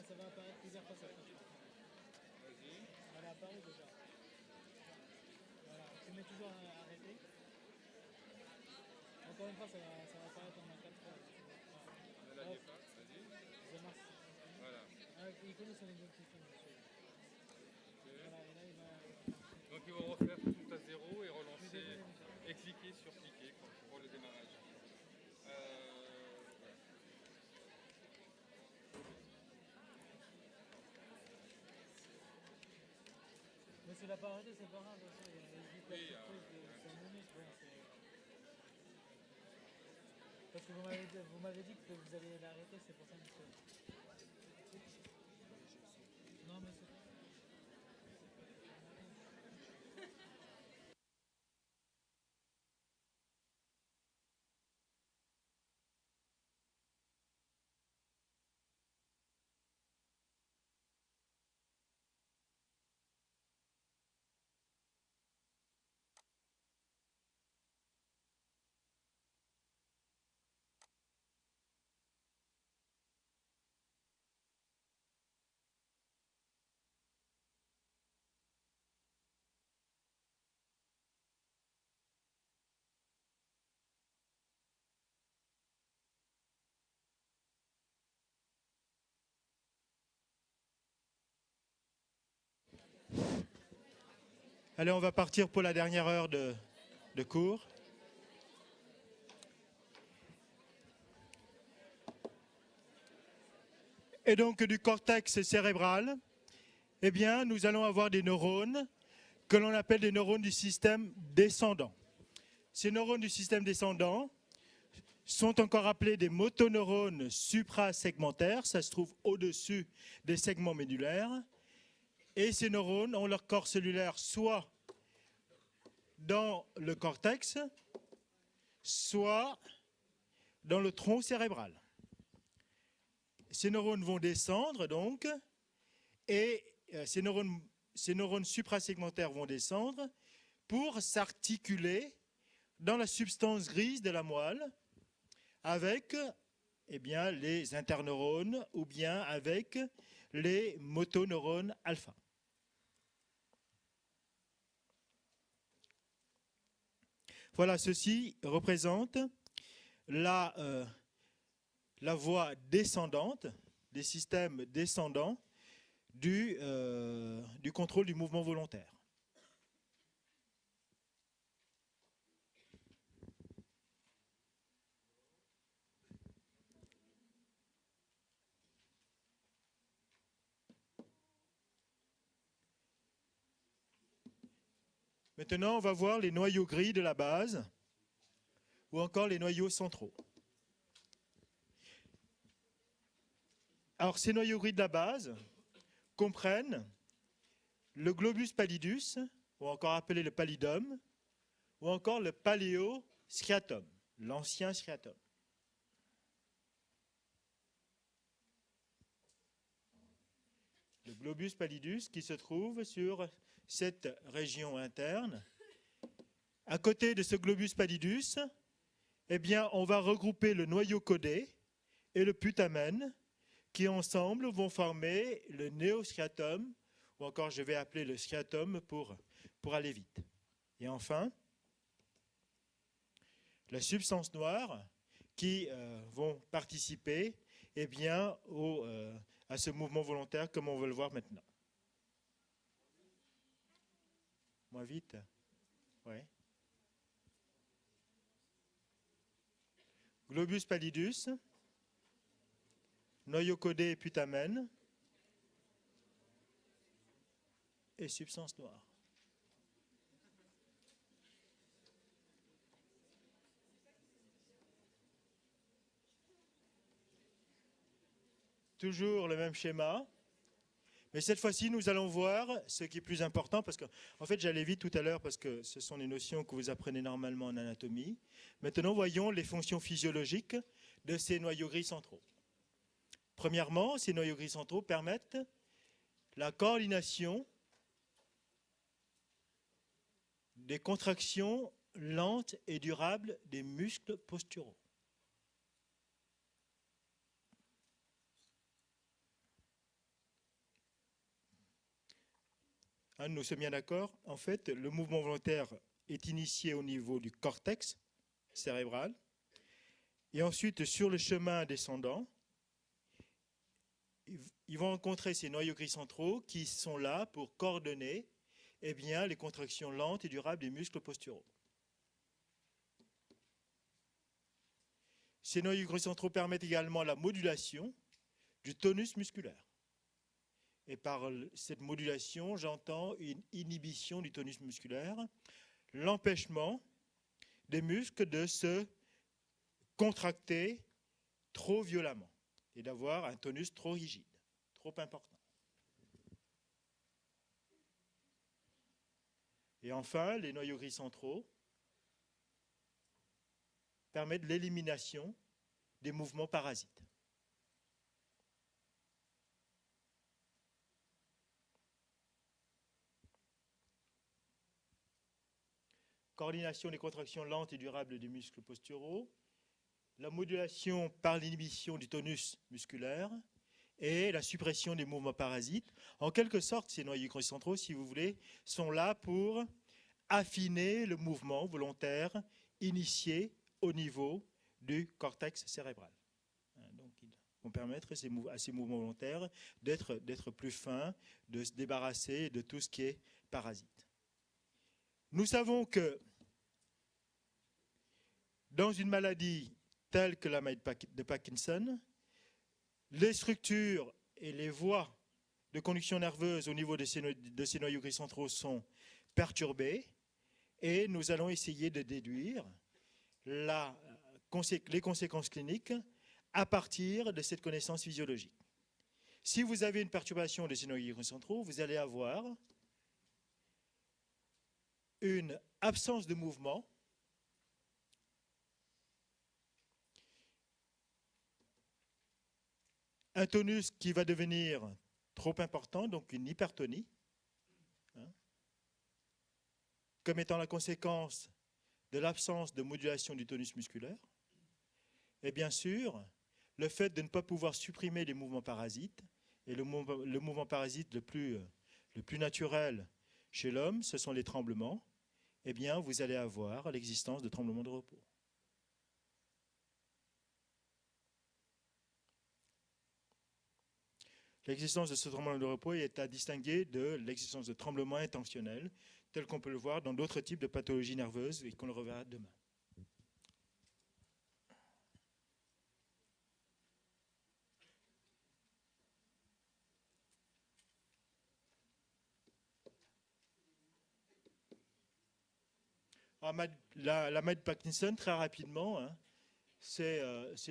ça va apparaître plusieurs fois cette page. Vas-y. Elle a apparu déjà. Voilà, tu mets toujours arrêté. Encore une fois, ça va apparaître en 4 fois. On a la défense, vas-y. Ça marche. Voilà. Ah, il connaît son identifiant, monsieur. Ok. Voilà, et là, il va. Donc ils vont refaire tout à zéro et relancer et cliquer sur cliquer pour le démarrage. Voilà. Mais s'il n'a pas arrêté, c'est pas grave. Il y a juste la Oui, surprise de 5 minutes. Bon, parce que vous m'avez dit que vous alliez l'arrêter, c'est pour ça que non, mais c'est pas. Allez, on va partir pour la dernière heure de cours. Et donc, du cortex cérébral, eh bien, nous allons avoir des neurones que l'on appelle des neurones du système descendant. Ces neurones du système descendant sont encore appelés des motoneurones suprasegmentaires. Ça se trouve au-dessus des segments médulaires. Et ces neurones ont leur corps cellulaire soit dans le cortex, soit dans le tronc cérébral. Ces neurones vont descendre donc, et ces neurones suprasegmentaires vont descendre pour s'articuler dans la substance grise de la moelle avec les interneurones ou bien avec les motoneurones alpha. Voilà, ceci représente la voie descendante, des systèmes descendants du contrôle du mouvement volontaire. Maintenant, on va voir les noyaux gris de la base ou encore les noyaux centraux. Alors, ces noyaux gris de la base comprennent le globus pallidus, ou encore appelé le pallidum, ou encore le paléostriatum, l'ancien striatum. Le globus pallidus qui se trouve sur cette région interne. À côté de ce globus pallidus, eh bien, on va regrouper le noyau codé et le putamen, qui ensemble vont former le néostriatum, ou encore je vais appeler le striatum pour aller vite. Et enfin, la substance noire qui vont participer eh bien, à ce mouvement volontaire comme on veut le voir maintenant. Moins vite. Ouais. Globus pallidus, noyau codé et putamen, et substance noire. Toujours le même schéma, mais cette fois-ci, nous allons voir ce qui est plus important, parce que, en fait, j'allais vite tout à l'heure, parce que ce sont des notions que vous apprenez normalement en anatomie. Maintenant, voyons les fonctions physiologiques de ces noyaux gris centraux. Premièrement, ces noyaux gris centraux permettent la coordination des contractions lentes et durables des muscles posturaux. Hein, nous sommes bien d'accord. En fait, le mouvement volontaire est initié au niveau du cortex cérébral. Et ensuite, sur le chemin descendant, ils vont rencontrer ces noyaux gris centraux qui sont là pour coordonner les contractions lentes et durables des muscles posturaux. Ces noyaux gris centraux permettent également la modulation du tonus musculaire. Et par cette modulation, j'entends une inhibition du tonus musculaire, l'empêchement des muscles de se contracter trop violemment et d'avoir un tonus trop rigide, trop important. Et enfin, les noyaux gris centraux permettent l'élimination des mouvements parasites. Coordination des contractions lentes et durables des muscles posturaux, la modulation par l'inhibition du tonus musculaire et la suppression des mouvements parasites. En quelque sorte, ces noyaux gris centraux, si vous voulez, sont là pour affiner le mouvement volontaire initié au niveau du cortex cérébral. Donc, ils vont permettre à ces mouvements volontaires d'être plus fins, de se débarrasser de tout ce qui est parasite. Nous savons que dans une maladie telle que la maladie de Parkinson, les structures et les voies de conduction nerveuse au niveau de ces noyaux gris centraux sont perturbées et nous allons essayer de déduire les conséquences cliniques à partir de cette connaissance physiologique. Si vous avez une perturbation de ces noyaux gris centraux, vous allez avoir une absence de mouvement, un tonus qui va devenir trop important, donc une hypertonie, comme étant la conséquence de l'absence de modulation du tonus musculaire. Et bien sûr, le fait de ne pas pouvoir supprimer les mouvements parasites, et le mouvement parasite le plus naturel chez l'homme, ce sont les tremblements, eh bien, vous allez avoir l'existence de tremblements de repos. L'existence de ce tremblement de repos est à distinguer de l'existence de tremblements intentionnels, tel qu'on peut le voir dans d'autres types de pathologies nerveuses et qu'on le reverra demain. La maladie de Parkinson, très rapidement, c'est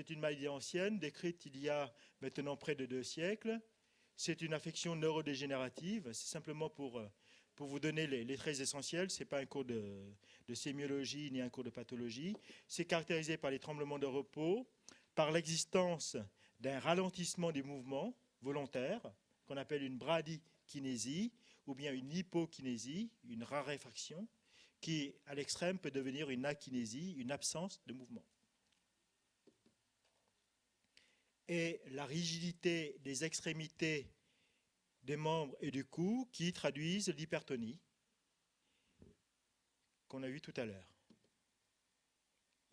une maladie ancienne, décrite il y a maintenant près de 2 siècles. C'est une affection neurodégénérative. C'est simplement pour vous donner les traits essentiels. Ce n'est pas un cours de sémiologie ni un cours de pathologie. C'est caractérisé par les tremblements de repos, par l'existence d'un ralentissement des mouvements volontaires, qu'on appelle une bradykinésie, ou bien une hypokinésie, une raréfaction, qui, à l'extrême, peut devenir une akinésie, une absence de mouvement. Et la rigidité des extrémités des membres et du cou qui traduisent l'hypertonie qu'on a vu tout à l'heure.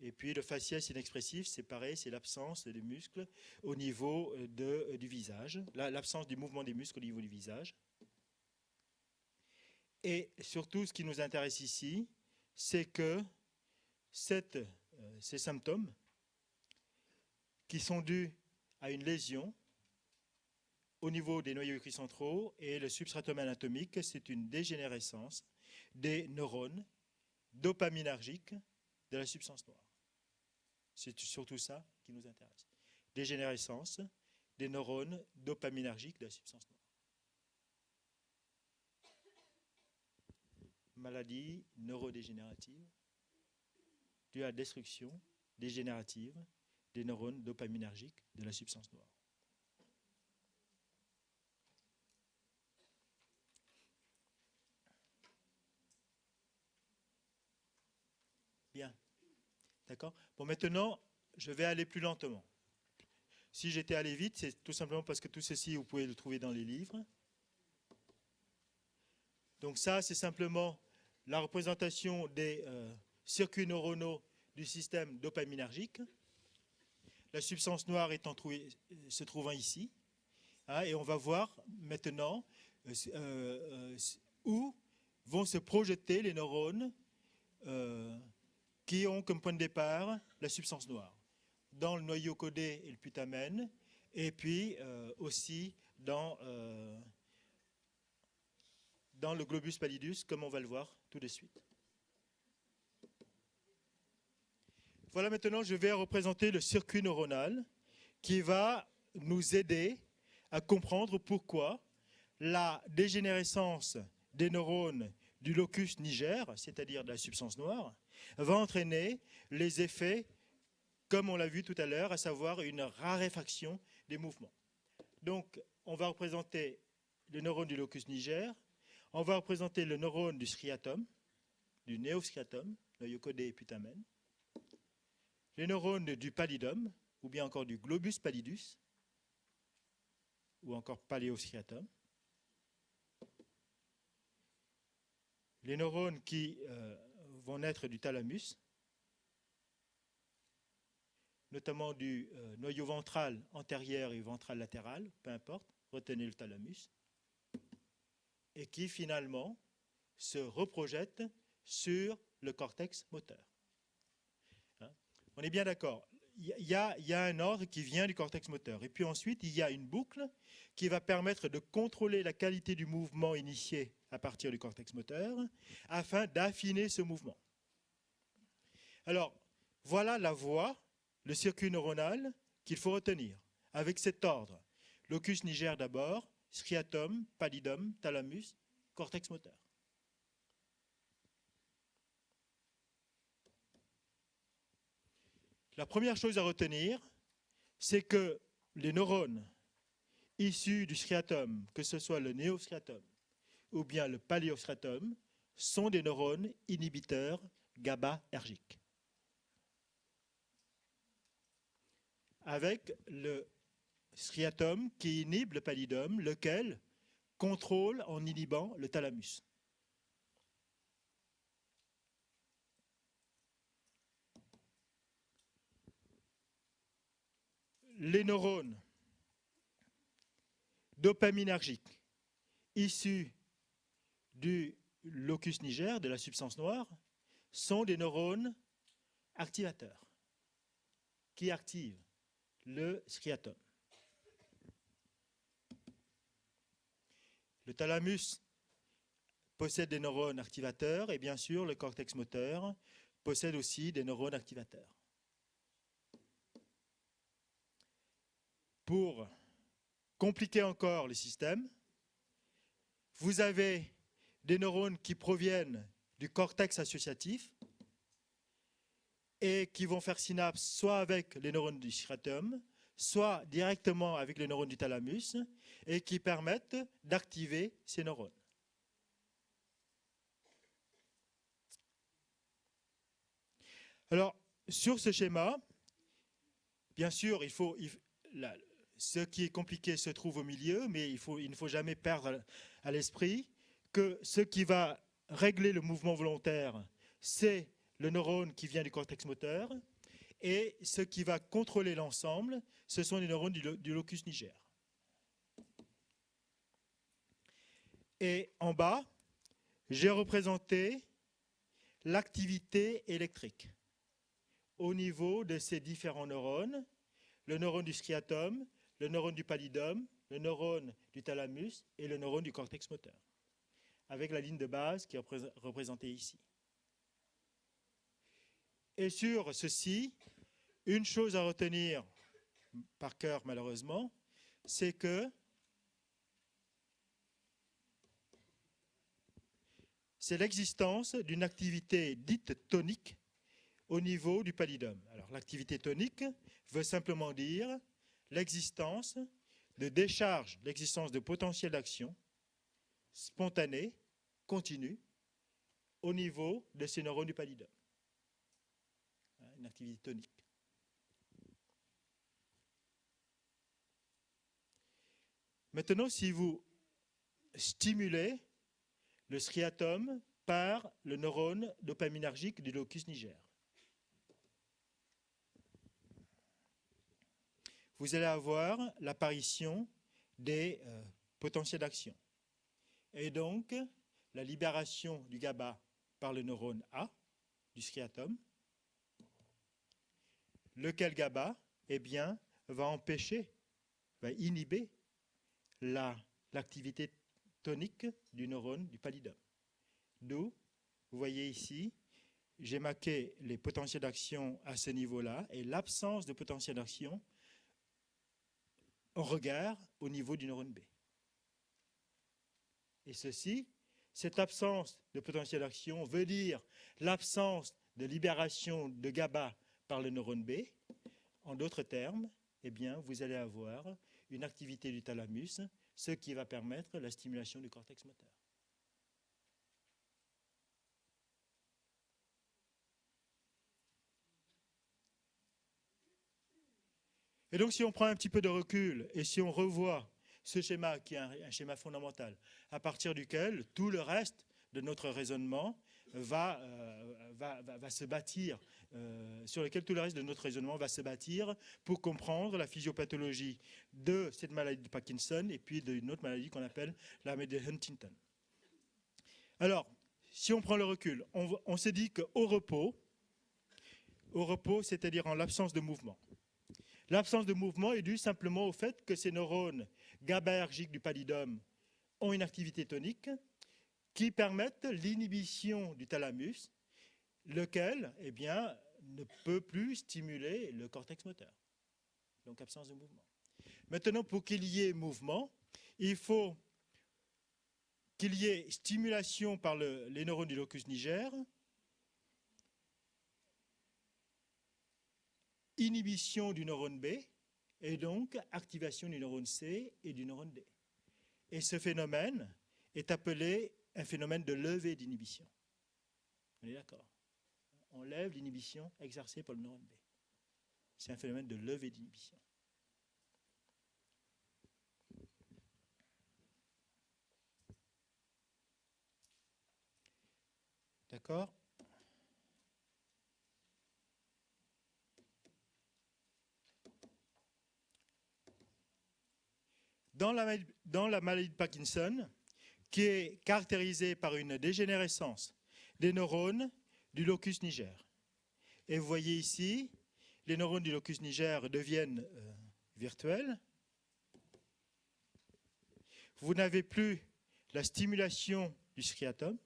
Et puis le faciès inexpressif, c'est pareil, c'est l'absence des muscles au niveau du visage, l'absence du mouvement des muscles au niveau du visage. Et surtout, ce qui nous intéresse ici, c'est que ces symptômes qui sont dus à une lésion au niveau des noyaux gris centraux et le substratum anatomique, c'est une dégénérescence des neurones dopaminergiques de la substance noire. C'est surtout ça qui nous intéresse. Dégénérescence des neurones dopaminergiques de la substance noire. Maladie neurodégénérative due à la destruction dégénérative des neurones dopaminergiques de la substance noire. Bien. D'accord ? Bon, maintenant, je vais aller plus lentement. Si j'étais allé vite, c'est tout simplement parce que tout ceci, vous pouvez le trouver dans les livres. Donc ça, c'est simplement la représentation des circuits neuronaux du système dopaminergique. La substance noire se trouvant ici. Hein, et on va voir maintenant où vont se projeter les neurones qui ont comme point de départ la substance noire, dans le noyau codé et le putamen, et puis aussi dans le globus pallidus, comme on va le voir tout de suite. Voilà, maintenant, je vais représenter le circuit neuronal qui va nous aider à comprendre pourquoi la dégénérescence des neurones du locus niger, c'est-à-dire de la substance noire, va entraîner les effets, comme on l'a vu tout à l'heure, à savoir une raréfaction des mouvements. Donc, on va représenter le neurone du locus niger, on va représenter le neurone du striatum, du néostriatum, noyau codé et putamen, les neurones du pallidum, ou bien encore du globus pallidus, ou encore paléostriatum, les neurones qui vont naître du thalamus, notamment du noyau ventral antérieur et ventral latéral, peu importe, retenez le thalamus, et qui finalement se reprojettent sur le cortex moteur. Hein? On est bien d'accord. Il y a un ordre qui vient du cortex moteur. Et puis ensuite, il y a une boucle qui va permettre de contrôler la qualité du mouvement initié à partir du cortex moteur afin d'affiner ce mouvement. Alors, voilà la voie, le circuit neuronal qu'il faut retenir avec cet ordre. Locus niger d'abord, striatum, pallidum, thalamus, cortex moteur. La première chose à retenir, c'est que les neurones issus du striatum, que ce soit le néostriatum ou bien le paléostriatum, sont des neurones inhibiteurs GABAergiques. Avec le striatum qui inhibe le pallidum, lequel contrôle en inhibant le thalamus. Les neurones dopaminergiques issus du locus niger, de la substance noire, sont des neurones activateurs qui activent le striatum. Le thalamus possède des neurones activateurs et bien sûr le cortex moteur possède aussi des neurones activateurs. Pour compliquer encore le système, vous avez des neurones qui proviennent du cortex associatif et qui vont faire synapse soit avec les neurones du striatum, soit directement avec les neurones du thalamus, et qui permettent d'activer ces neurones. Alors, sur ce schéma, bien sûr, ce qui est compliqué se trouve au milieu, mais il ne faut jamais perdre à l'esprit que ce qui va régler le mouvement volontaire, c'est le neurone qui vient du cortex moteur, et ce qui va contrôler l'ensemble, ce sont les neurones du locus niger. Et en bas, j'ai représenté l'activité électrique au niveau de ces différents neurones, le neurone du striatum, le neurone du pallidum, le neurone du thalamus et le neurone du cortex moteur, avec la ligne de base qui est représentée ici. Et sur ceci, une chose à retenir par cœur malheureusement, c'est que c'est l'existence d'une activité dite tonique au niveau du pallidum. Alors l'activité tonique veut simplement dire l'existence de décharge, l'existence de potentiel d'action spontané, continu, au niveau de ces neurones du pallidum. Une activité tonique. Maintenant, si vous stimulez le striatum par le neurone dopaminergique du locus niger. Vous allez avoir l'apparition des potentiels d'action. Et donc, la libération du GABA par le neurone A, du striatum, lequel GABA, eh bien, va empêcher, va inhiber l'activité tonique du neurone du pallidum. D'où, vous voyez ici, j'ai marqué les potentiels d'action à ce niveau-là et l'absence de potentiel d'action en regard au niveau du neurone B. Et ceci, cette absence de potentiel d'action veut dire l'absence de libération de GABA par le neurone B. En d'autres termes, eh bien, vous allez avoir une activité du thalamus, ce qui va permettre la stimulation du cortex moteur. Et donc, si on prend un petit peu de recul et si on revoit ce schéma qui est un schéma fondamental, à partir duquel tout le reste de notre raisonnement va se bâtir, sur lequel tout le reste de notre raisonnement va se bâtir pour comprendre la physiopathologie de cette maladie de Parkinson et puis d'une autre maladie qu'on appelle la maladie de Huntington. Alors, si on prend le recul, on s'est dit qu'au repos, c'est-à-dire en l'absence de mouvement, l'absence de mouvement est due simplement au fait que ces neurones GABAergiques du pallidum ont une activité tonique qui permettent l'inhibition du thalamus, lequel, eh bien, ne peut plus stimuler le cortex moteur. Donc, absence de mouvement. Maintenant, pour qu'il y ait mouvement, il faut qu'il y ait stimulation par les neurones du locus niger, inhibition du neurone B, et donc activation du neurone C et du neurone D. Et ce phénomène est appelé un phénomène de levée d'inhibition. On est d'accord? On lève l'inhibition exercée par le neurone B. C'est un phénomène de levée d'inhibition. D'accord? Dans la maladie de Parkinson, qui est caractérisée par une dégénérescence des neurones du locus niger. Et vous voyez ici, les neurones du locus niger deviennent virtuels. Vous n'avez plus la stimulation du striatum.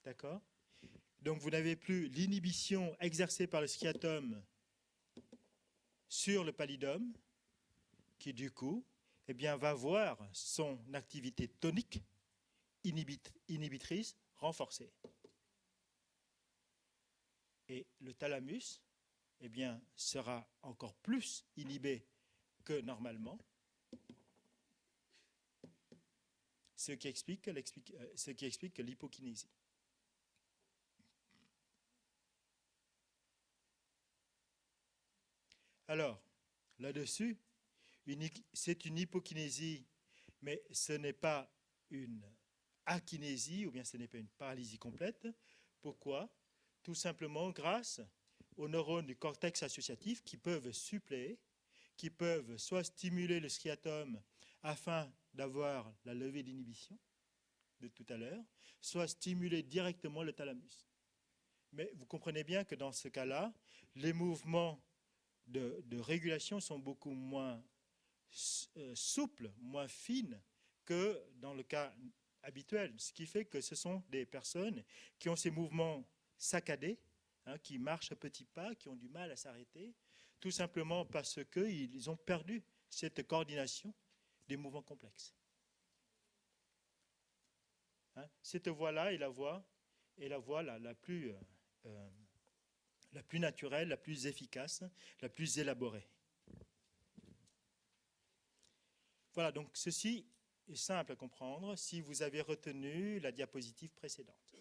D'accord? Donc vous n'avez plus l'inhibition exercée par le striatum sur le pallidum, qui du coup, eh bien, va voir son activité tonique inhibitrice renforcée. Et le thalamus, eh bien, sera encore plus inhibé que normalement, ce qui explique l'hypokinésie. Alors, là-dessus, c'est une hypokinésie, mais ce n'est pas une akinésie, ou bien ce n'est pas une paralysie complète. Pourquoi? Tout simplement grâce aux neurones du cortex associatif qui peuvent suppléer, qui peuvent soit stimuler le striatum afin d'avoir la levée d'inhibition de tout à l'heure, soit stimuler directement le thalamus. Mais vous comprenez bien que dans ce cas-là, les mouvements de régulation sont beaucoup moins souples, moins fines que dans le cas habituel, ce qui fait que ce sont des personnes qui ont ces mouvements saccadés, qui marchent à petits pas, qui ont du mal à s'arrêter, tout simplement parce qu'ils ont perdu cette coordination des mouvements complexes. Cette voie-là est la voie la plus naturelle, la plus efficace, la plus élaborée. Voilà, donc ceci est simple à comprendre si vous avez retenu la diapositive précédente.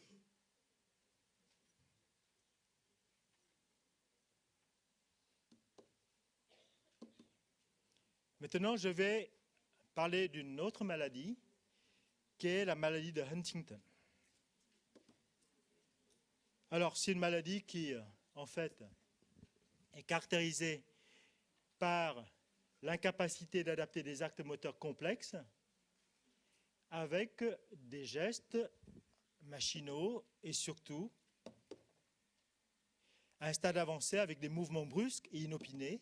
Maintenant, je vais parler d'une autre maladie qui est la maladie de Huntington. Alors, c'est une maladie qui, en fait, est caractérisée par l'incapacité d'adapter des actes moteurs complexes avec des gestes machinaux et surtout à un stade avancé avec des mouvements brusques et inopinés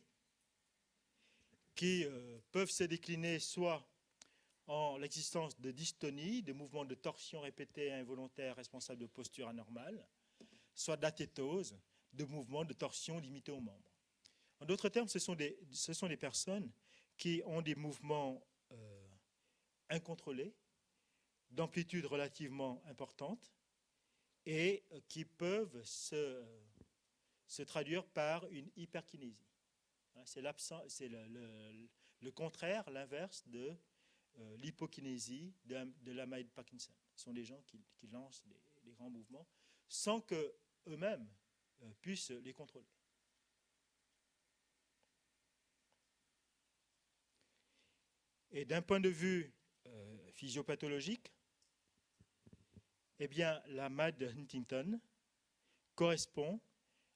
qui peuvent se décliner soit en l'existence de dystonie, de mouvements de torsion répétés et involontaires responsables de postures anormales, soit d'athétose, de mouvements de torsion limités aux membres. En d'autres termes, ce sont des personnes qui ont des mouvements incontrôlés, d'amplitude relativement importante, et qui peuvent se traduire par une hyperkinésie. C'est le contraire, l'inverse de l'hypokinésie de la maladie de Parkinson. Ce sont des gens qui lancent des grands mouvements sans qu'eux-mêmes puissent les contrôler. Et d'un point de vue physiopathologique, eh bien, la maladie de Huntington correspond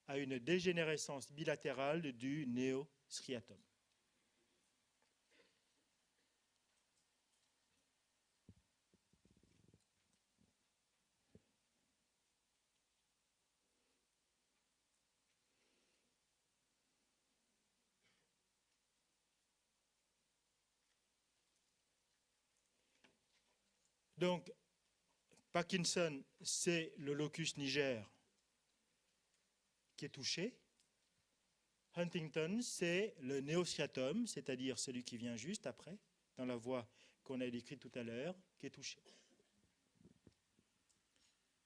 à une dégénérescence bilatérale du néostriatum. Donc, Parkinson, c'est le locus niger qui est touché. Huntington, c'est le néostriatum, c'est-à-dire celui qui vient juste après, dans la voie qu'on a décrite tout à l'heure, qui est touché.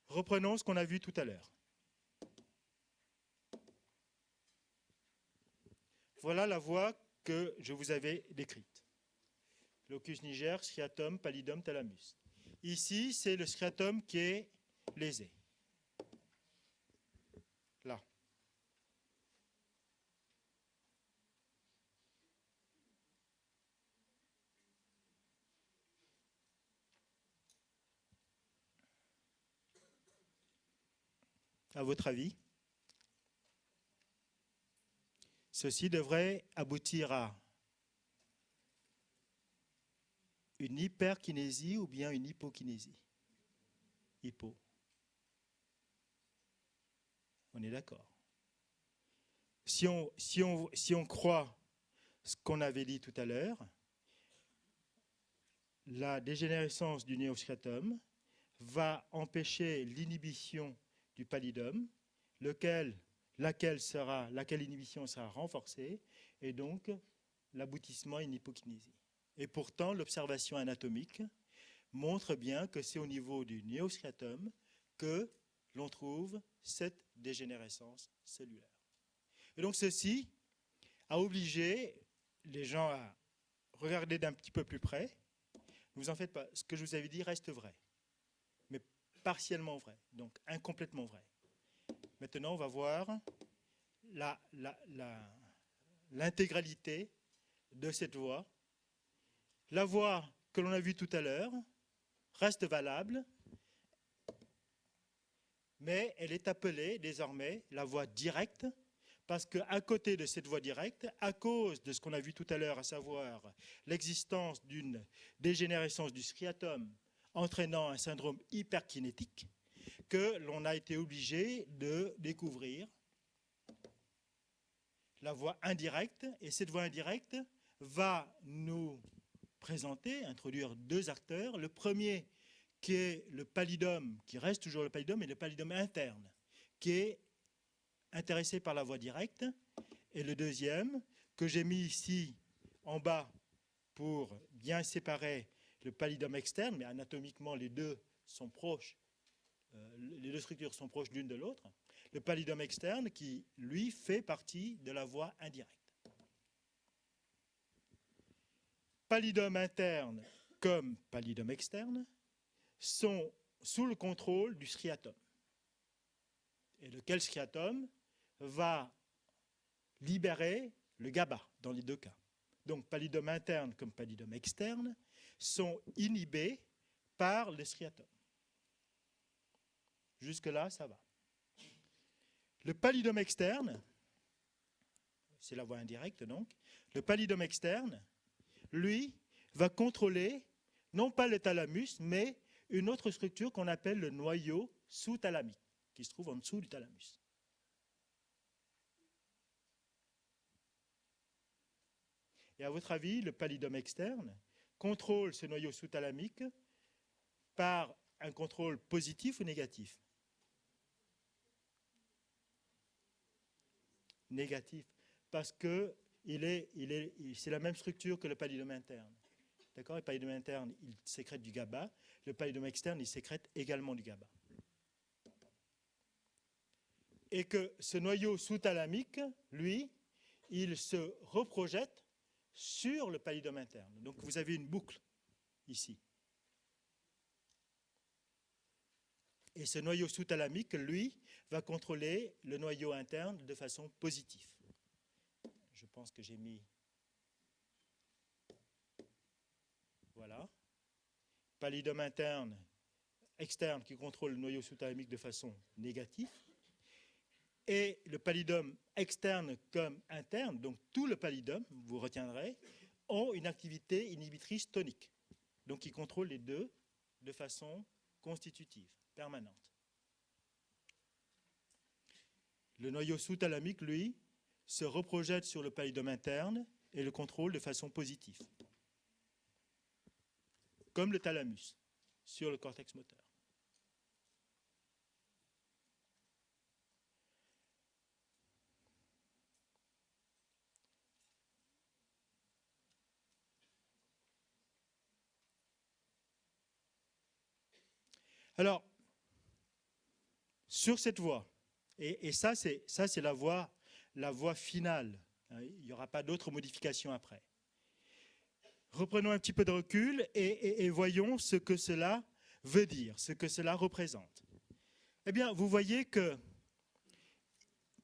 Reprenons ce qu'on a vu tout à l'heure. Voilà la voie que je vous avais décrite. Locus niger, striatum, pallidum, thalamus. Ici, c'est le striatum qui est lésé. Là. À votre avis, ceci devrait aboutir à une hyperkinésie ou bien une hypokinésie? Hypo. On est d'accord. Si on croit ce qu'on avait dit tout à l'heure, la dégénérescence du néostriatum va empêcher l'inhibition du pallidum, laquelle inhibition sera renforcée, et donc l'aboutissement à une hypokinésie. Et pourtant, l'observation anatomique montre bien que c'est au niveau du néostriatum que l'on trouve cette dégénérescence cellulaire. Et donc ceci a obligé les gens à regarder d'un petit peu plus près. Ne vous en faites pas, ce que je vous avais dit reste vrai, mais partiellement vrai, donc incomplètement vrai. Maintenant, on va voir l'intégralité de cette voie. La voie que l'on a vue tout à l'heure reste valable, mais elle est appelée désormais la voie directe, parce qu'à côté de cette voie directe, à cause de ce qu'on a vu tout à l'heure, à savoir l'existence d'une dégénérescence du striatum entraînant un syndrome hyperkinétique, que l'on a été obligé de découvrir la voie indirecte, et cette voie indirecte va nous présenter, introduire deux acteurs. Le premier qui est le pallidum, qui reste toujours le pallidum, et le pallidum interne, qui est intéressé par la voie directe, et le deuxième, que j'ai mis ici en bas pour bien séparer le pallidum externe, mais anatomiquement les deux sont proches, les deux structures sont proches l'une de l'autre, le pallidum externe qui, lui, fait partie de la voie indirecte. Pallidum interne comme pallidum externe sont sous le contrôle du striatum. Et lequel striatum va libérer le GABA dans les deux cas. Donc pallidum interne comme pallidum externe sont inhibés par le striatum. Jusque-là, ça va. Le pallidum externe, c'est la voie indirecte donc, le pallidum externe, lui, va contrôler non pas le thalamus, mais une autre structure qu'on appelle le noyau sous-thalamique, qui se trouve en dessous du thalamus. Et à votre avis, le pallidum externe contrôle ce noyau sous-thalamique par un contrôle positif ou négatif? Négatif, parce que c'est la même structure que le pallidum interne. D'accord? Le pallidum interne, il sécrète du GABA. Le pallidum externe, il sécrète également du GABA. Et que ce noyau sous-thalamique, lui, il se reprojette sur le pallidum interne. Donc vous avez une boucle ici. Et ce noyau sous-thalamique, lui, va contrôler le noyau interne de façon positive. Je pense que j'ai mis... Voilà. Pallidum interne, externe qui contrôle le noyau sous-thalamique de façon négative. Et le pallidum externe comme interne, donc tout le pallidum, vous retiendrez, ont une activité inhibitrice tonique. Donc ils contrôlent les deux de façon constitutive, permanente. Le noyau sous-thalamique, lui, se reprojette sur le pallidum interne et le contrôle de façon positive. Comme le thalamus sur le cortex moteur. Alors, sur cette voie, et ça c'est la voie finale, il n'y aura pas d'autres modifications après. Reprenons un petit peu de recul et voyons ce que cela veut dire, ce que cela représente. Eh bien, vous voyez que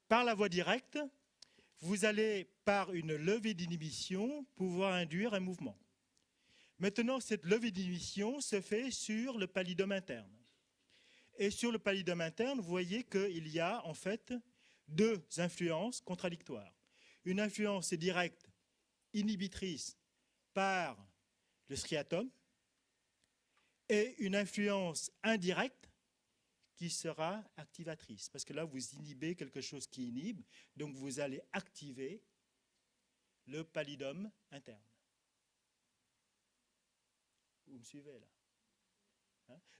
par la voie directe, vous allez, par une levée d'inhibition, pouvoir induire un mouvement. Maintenant, cette levée d'inhibition se fait sur le pallidum interne. Et sur le pallidum interne, vous voyez qu'il y a en fait deux influences contradictoires. Une influence directe inhibitrice par le striatum et une influence indirecte qui sera activatrice. Parce que là, vous inhibez quelque chose qui inhibe, donc vous allez activer le pallidum interne. Vous me suivez là?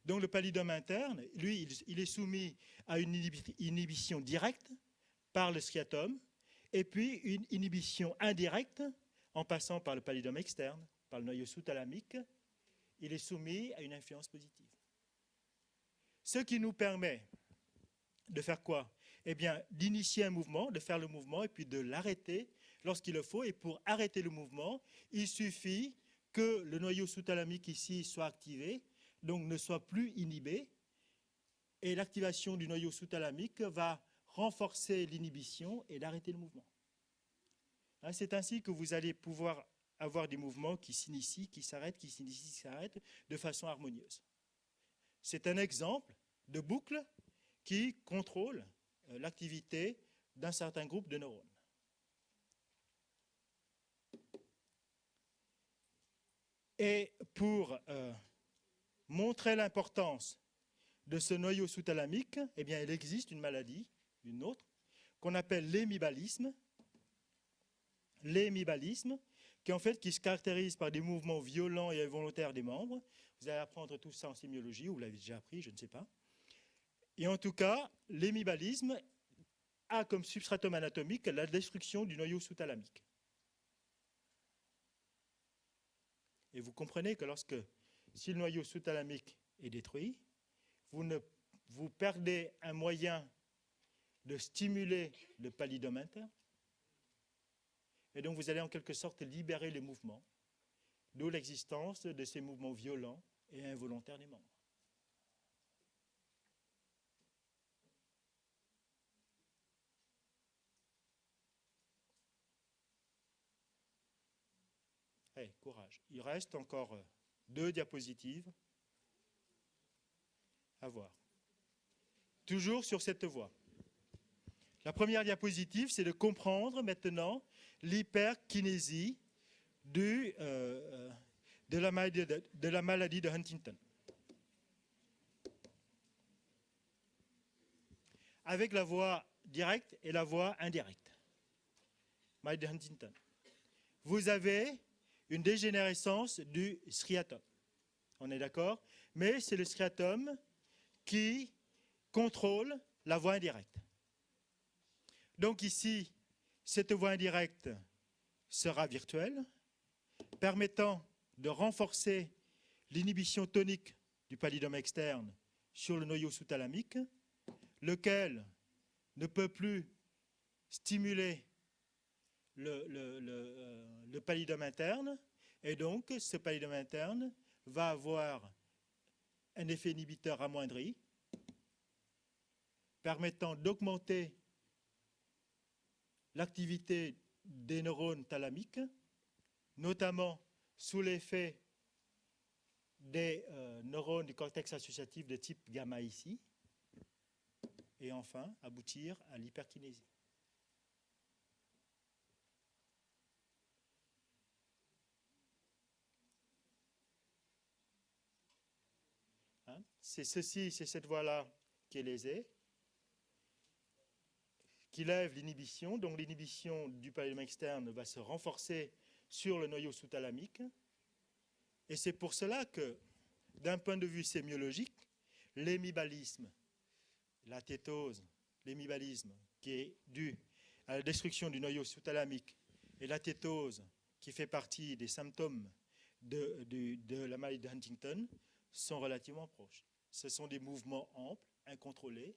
Donc le pallidum interne, lui, il est soumis à une inhibition directe par le striatum et puis une inhibition indirecte en passant par le pallidum externe, par le noyau sous-thalamique. Il est soumis à une influence positive. Ce qui nous permet de faire quoi? Eh bien, d'initier un mouvement, de faire le mouvement et puis de l'arrêter lorsqu'il le faut. Et pour arrêter le mouvement, il suffit que le noyau sous-thalamique ici soit activé, donc ne soit plus inhibé, et l'activation du noyau sous-thalamique va renforcer l'inhibition et d'arrêter le mouvement. C'est ainsi que vous allez pouvoir avoir des mouvements qui s'initient, qui s'arrêtent, qui s'initient, qui s'arrêtent de façon harmonieuse. C'est un exemple de boucle qui contrôle l'activité d'un certain groupe de neurones. Et pour montrer l'importance de ce noyau sous-thalamique, eh bien, il existe une maladie, une autre, qu'on appelle l'hémibalisme. L'hémibalisme, qui se caractérise par des mouvements violents et involontaires des membres. Vous allez apprendre tout ça en sémiologie, ou vous l'avez déjà appris, je ne sais pas. Et en tout cas, l'hémibalisme a comme substratum anatomique la destruction du noyau sous-thalamique. Et vous comprenez que si le noyau sous-thalamique est détruit, vous perdez un moyen de stimuler le pallidum interne. Et donc vous allez en quelque sorte libérer les mouvements, d'où l'existence de ces mouvements violents et involontaires des membres. Hey, courage. Il reste encore 2 diapositives. à voir. Toujours sur cette voie. La première diapositive, c'est de comprendre maintenant l'hyperkinésie de la maladie de Huntington. Avec la voie directe et la voie indirecte. Maladie de Huntington. Vous avez une dégénérescence du striatum. On est d'accord? Mais c'est le striatum qui contrôle la voie indirecte. Donc ici, cette voie indirecte sera virtuelle, permettant de renforcer l'inhibition tonique du pallidum externe sur le noyau sous-thalamique, lequel ne peut plus stimuler le pallidum interne, et donc ce pallidum interne va avoir un effet inhibiteur amoindri, permettant d'augmenter l'activité des neurones thalamiques, notamment sous l'effet des neurones du cortex associatif de type gamma ici, et enfin aboutir à l'hyperkinésie. Hein? C'est cette voie-là qui est lésée, qui lève l'inhibition. Donc l'inhibition du pallidum externe va se renforcer sur le noyau sous-thalamique. Et c'est pour cela que, d'un point de vue sémiologique, l'hémibalisme, la tétose, l'hémibalisme qui est dû à la destruction du noyau sous-thalamique et la tétose qui fait partie des symptômes de la maladie de Huntington sont relativement proches. Ce sont des mouvements amples, incontrôlés,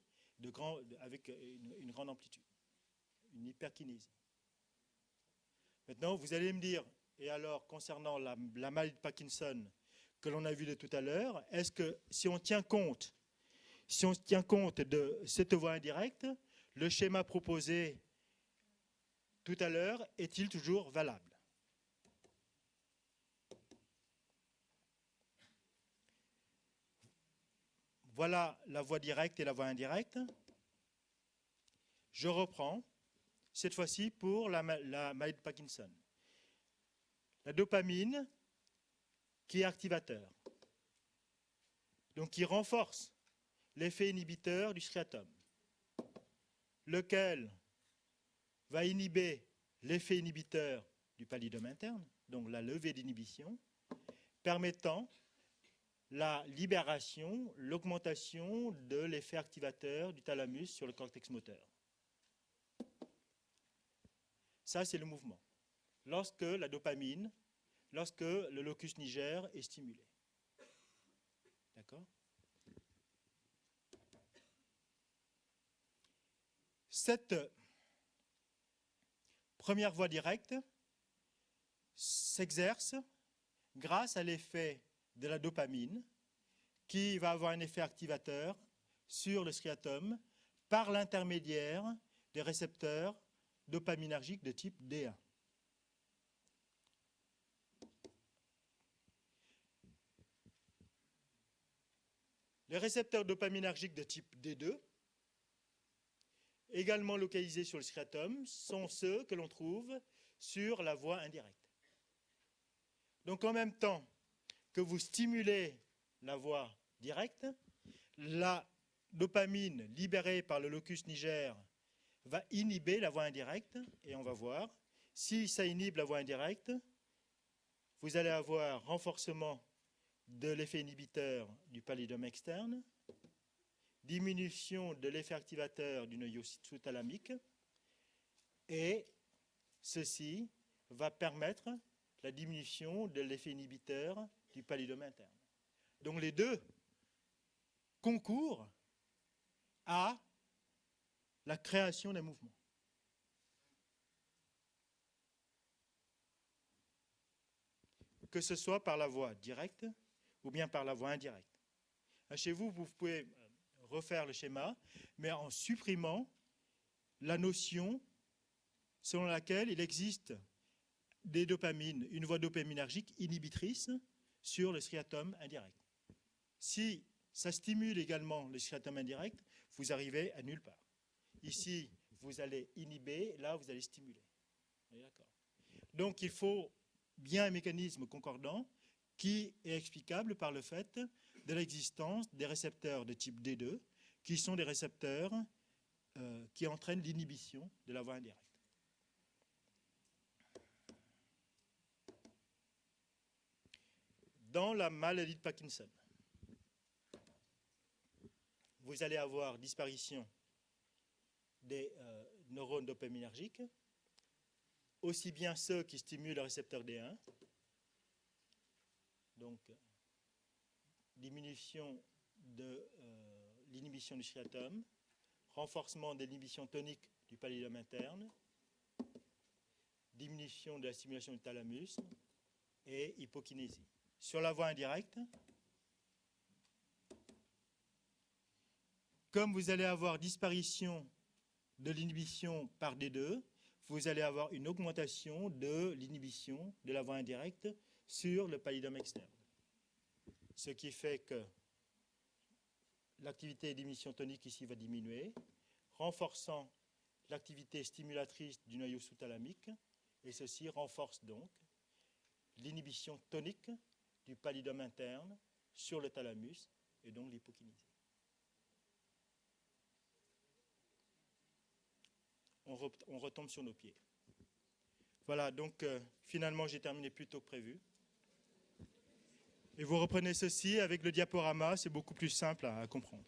avec une grande amplitude, une hyperkinésie. Maintenant, vous allez me dire, et alors concernant la maladie de Parkinson que l'on a vue de tout à l'heure, est-ce que si on tient compte de cette voie indirecte, le schéma proposé tout à l'heure est-il toujours valable? Voilà la voie directe et la voie indirecte. Je reprends, cette fois-ci pour la maladie de Parkinson. La dopamine qui est activateur, donc qui renforce l'effet inhibiteur du striatum, lequel va inhiber l'effet inhibiteur du pallidum interne, donc la levée d'inhibition, permettant la libération, l'augmentation de l'effet activateur du thalamus sur le cortex moteur. Ça, c'est le mouvement. Lorsque la dopamine, lorsque le locus niger est stimulé. D'accord? Cette première voie directe s'exerce grâce à l'effet de la dopamine qui va avoir un effet activateur sur le striatum par l'intermédiaire des récepteurs dopaminergiques de type D1. Les récepteurs dopaminergiques de type D2, également localisés sur le striatum, sont ceux que l'on trouve sur la voie indirecte. Donc en même temps que vous stimulez la voie directe, la dopamine libérée par le locus niger va inhiber la voie indirecte, et on va voir, si ça inhibe la voie indirecte, vous allez avoir renforcement de l'effet inhibiteur du pallidum externe, diminution de l'effet activateur du noyau sous-thalamique, et ceci va permettre la diminution de l'effet inhibiteur du pallidum interne. Donc les deux concourent à la création d'un mouvement. Que ce soit par la voie directe ou bien par la voie indirecte. Chez vous, vous pouvez refaire le schéma, mais en supprimant la notion selon laquelle il existe des dopamines, une voie dopaminergique inhibitrice sur le striatum indirect. Si ça stimule également le striatum indirect, vous arrivez à nulle part. Ici, vous allez inhiber, là, vous allez stimuler. D'accord. Donc, il faut bien un mécanisme concordant qui est explicable par le fait de l'existence des récepteurs de type D2, qui sont des récepteurs qui entraînent l'inhibition de la voie indirecte. Dans la maladie de Parkinson, vous allez avoir disparition des neurones dopaminergiques, aussi bien ceux qui stimulent le récepteur D1, donc diminution de l'inhibition du striatum, renforcement de l'inhibition tonique du pallidum interne, diminution de la stimulation du thalamus et hypokinésie. Sur la voie indirecte, comme vous allez avoir disparition de l'inhibition par D2, vous allez avoir une augmentation de l'inhibition de la voie indirecte sur le pallidum externe. Ce qui fait que l'activité d'émission tonique ici va diminuer, renforçant l'activité stimulatrice du noyau sous-thalamique, et ceci renforce donc l'inhibition tonique du pallidum interne sur le thalamus et donc l'hypokinésie. On retombe sur nos pieds. Voilà, donc finalement j'ai terminé plus tôt que prévu. Et vous reprenez ceci avec le diaporama, c'est beaucoup plus simple à comprendre.